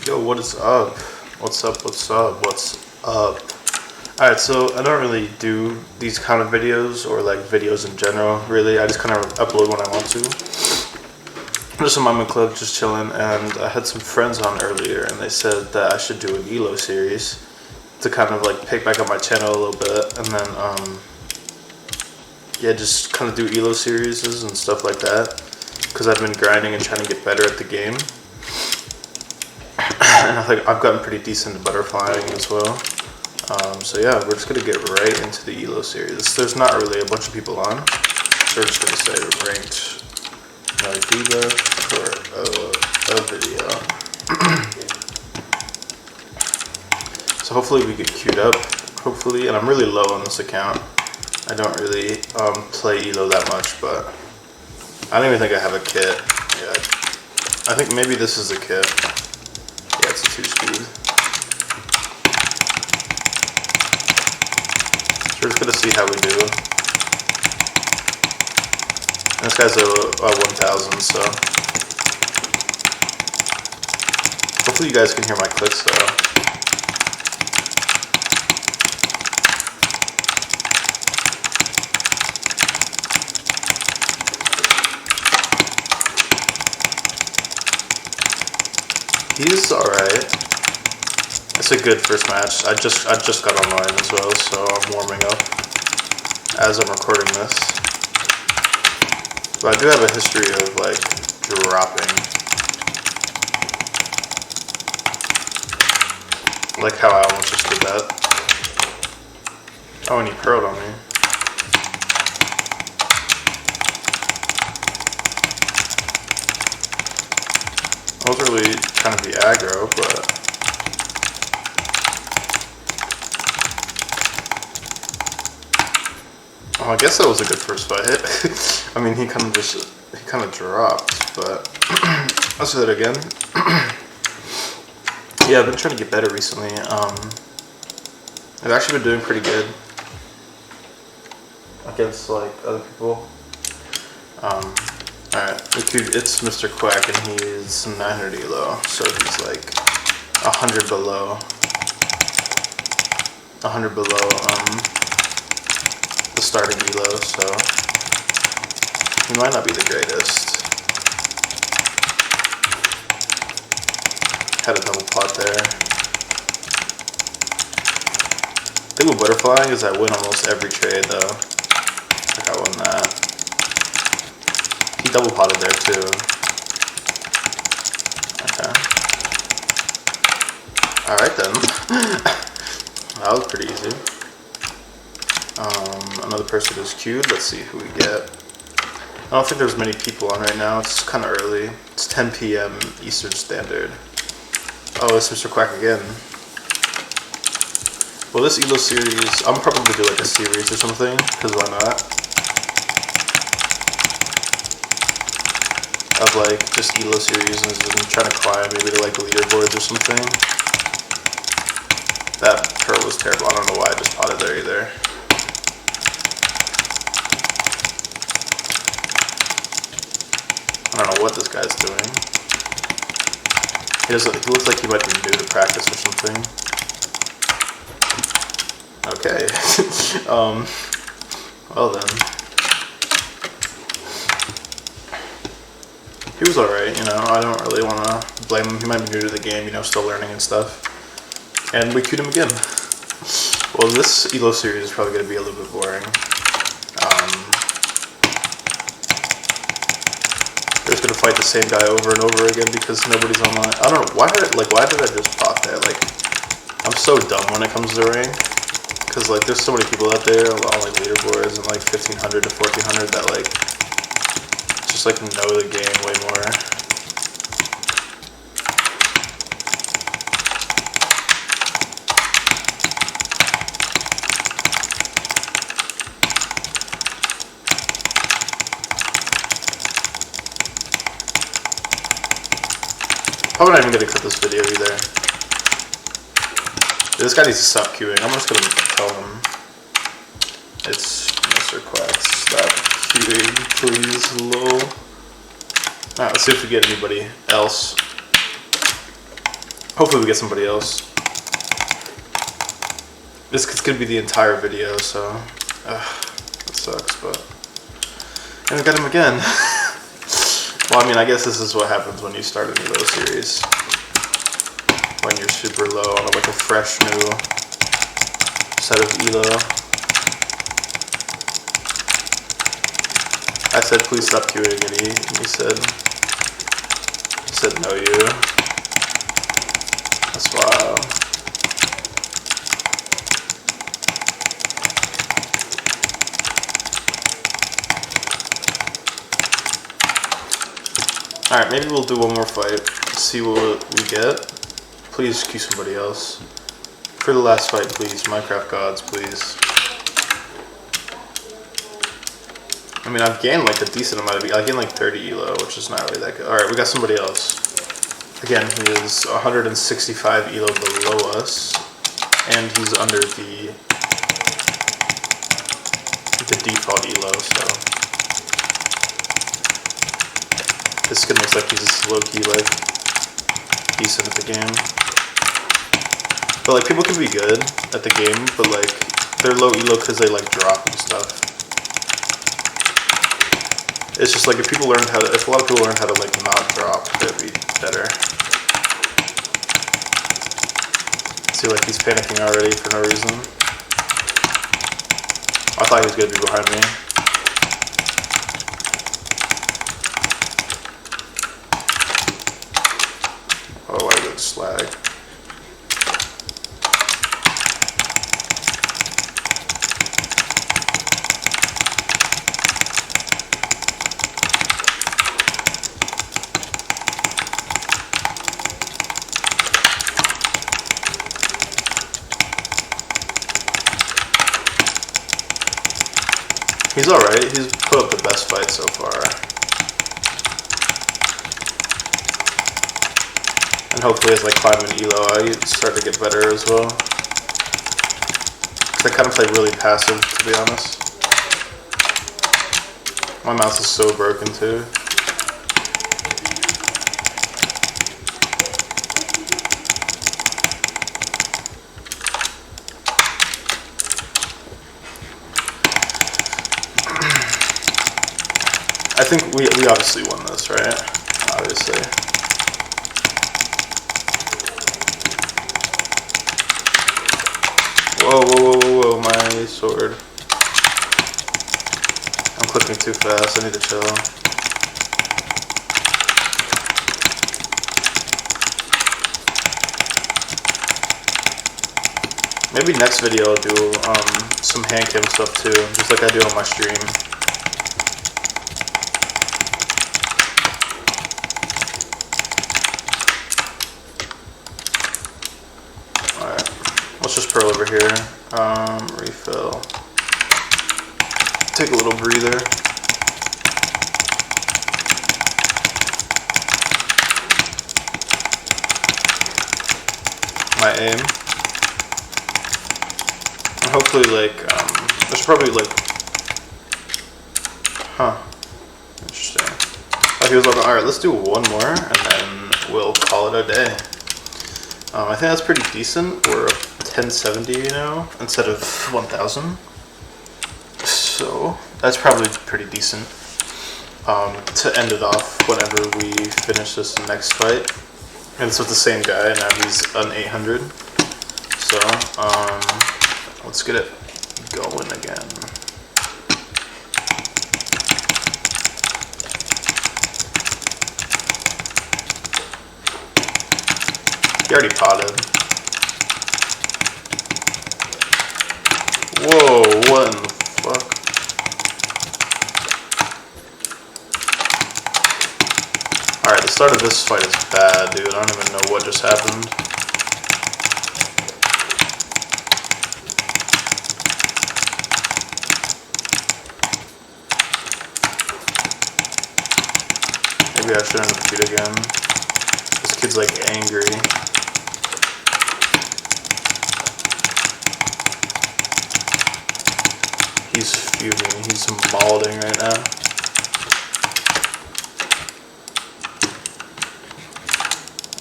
Yo, what is up? What's up? What's up? What's up? Alright, so I don't really do these kind of videos or like videos in general, really. I just kind of upload when I want to. I'm just in my club, just chilling, and I had some friends on earlier, and they said that I should do an ELO series to kind of like pick back up my channel a little bit, and then yeah, just kind of do ELO series and stuff like that, because I've been grinding and trying to get better at the game. And I think I've gotten pretty decent at butterflying as well. So yeah, we're just gonna get right into the ELO series. There's not really a bunch of people on, so we're just gonna say ranked debuff for a video. So hopefully we get queued up, hopefully, and I'm really low on this account. I don't really play ELO that much, but I don't even think I have a kit. Yeah, I think maybe this is a kit. Yeah, it's a 2-speed. So we're just gonna see how we do. And this guy's a 1000, so hopefully you guys can hear my clicks though. He's alright. It's a good first match. I just got online as well, so I'm warming up as I'm recording this. But I do have a history of like dropping. Like how I almost just did that. Oh, and he pearled on me. I was really trying to be aggro, but I guess that was a good first fight. I mean, he kind of dropped, but let's do that again. Yeah, I've been trying to get better recently. I've actually been doing pretty good against like other people. Alright, it's Mr. Quack, and he's 900 elo, so he's like 100 below. 100 below the starting elo, so he might not be the greatest. Had a double pot there. The thing with butterflying is I win almost every trade though. Like I won that. He double potted there too. Okay. Alright then. That was pretty easy. Another person is queued. Let's see who we get. I don't think there's many people on right now. It's kind of early. It's 10 p.m. Eastern Standard. Oh, it's Mr. Quack again. Well, this ELO series, I'm probably going to do like a series or something, because why not? Of like just ELO series and trying to climb maybe to like the leaderboards or something. That pearl was terrible. I don't know why I just potted there either. I don't know what this guy's doing. He looks like he might be new to practice or something. Okay. Well then. He was alright, you know, I don't really want to blame him. He might be new to the game, you know, still learning and stuff. And we queued him again. Well, this ELO series is probably going to be a little bit boring. They're just going to fight the same guy over and over again because nobody's online. I don't know, why did I just pot there? Like, I'm so dumb when it comes to rank. Because, like, there's so many people out there on, like, leaderboards and, like, 1,500 to 1,400 that, like, just like know the game way more. Probably not even gonna cut this video either. This guy needs to stop queuing. I'm just gonna tell him. It's Mr. Quack. Stop queuing, please, lol. Alright, let's see if we get anybody else. Hopefully we get somebody else. This could be the entire video, so that sucks, but and we got him again. Well, I mean, I guess this is what happens when you start an elo series. When you're super low on like a fresh new set of elo. I said, please stop queuing, and he said no, you. That's wild. Alright, maybe we'll do one more fight, see what we get. Please queue somebody else. For the last fight, please. Minecraft gods, please. I mean, I've gained like a decent amount of... I gained like 30 elo, which is not really that good. Alright, we got somebody else. Again, he is 165 elo below us. And he's under the default elo, so... This skin looks like he's low-key, like, decent at the game. But, like, people can be good at the game, but, like, they're low elo because they, like, drop and stuff. It's just, like, if a lot of people learn how to, like, not drop, it'd be better. See, like, he's panicking already for no reason. I thought he was gonna be behind me. Oh, I got slag. He's alright, he's put up the best fight so far. And hopefully as I climb in elo, I start to get better as well. Because I kind of play really passive, to be honest. My mouse is so broken too. I think we obviously won this, right? Obviously. Whoa, whoa, whoa, whoa, whoa, my sword. I'm clicking too fast, I need to chill. Maybe next video I'll do some hand cam stuff too, just like I do on my stream. Let's just pearl over here. Refill. Take a little breather. My aim. And hopefully, like, there's probably like, interesting. Like, he was like, alright, let's do one more, and then we'll call it a day. I think that's pretty decent. We're 1070, you know, instead of 1000. So that's probably pretty decent to end it off whenever we finish this next fight. And it's with the same guy, now he's an 800. So let's get it going again. He already potted. Whoa, what in the fuck? Alright, the start of this fight is bad, dude. I don't even know what just happened. Maybe I shouldn't have queued again. This kid's like angry. He's fuming, he's mauling right now.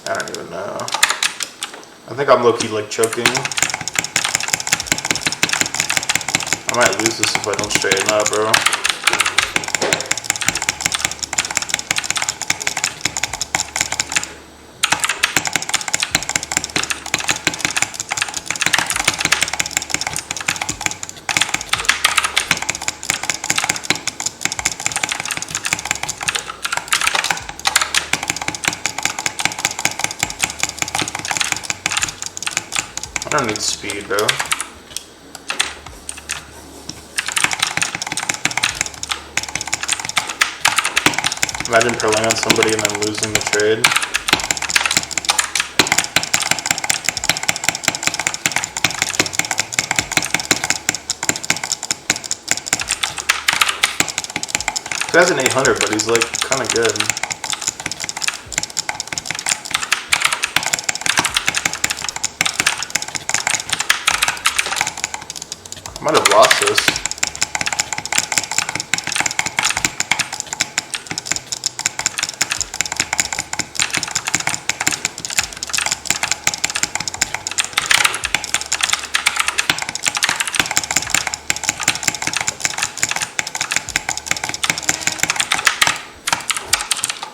I don't even know. I think I'm low-key like choking. I might lose this if I don't straighten up, bro. I don't need speed, bro. Imagine purling on somebody and then losing the trade. This guy's an 800, but he's like kind of good. I might have lost this.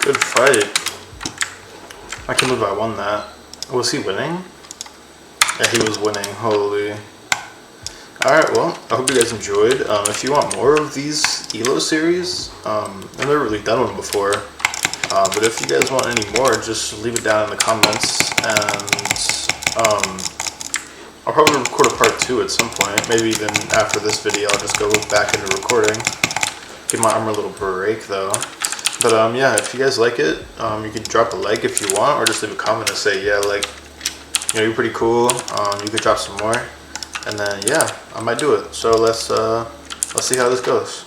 Good fight. I can't believe I won that. Was he winning? Yeah, he was winning. Holy. Alright, well, I hope you guys enjoyed. If you want more of these ELO series, I've never really done one before. But if you guys want any more, just leave it down in the comments. And I'll probably record a part 2 at some point. Maybe even after this video, I'll just go back into recording. Give my arm a little break, though. But yeah, if you guys like it, you can drop a like if you want, or just leave a comment and say, yeah, like, you know, you're pretty cool. You could drop some more, and then yeah, I might do it. So let's see how this goes.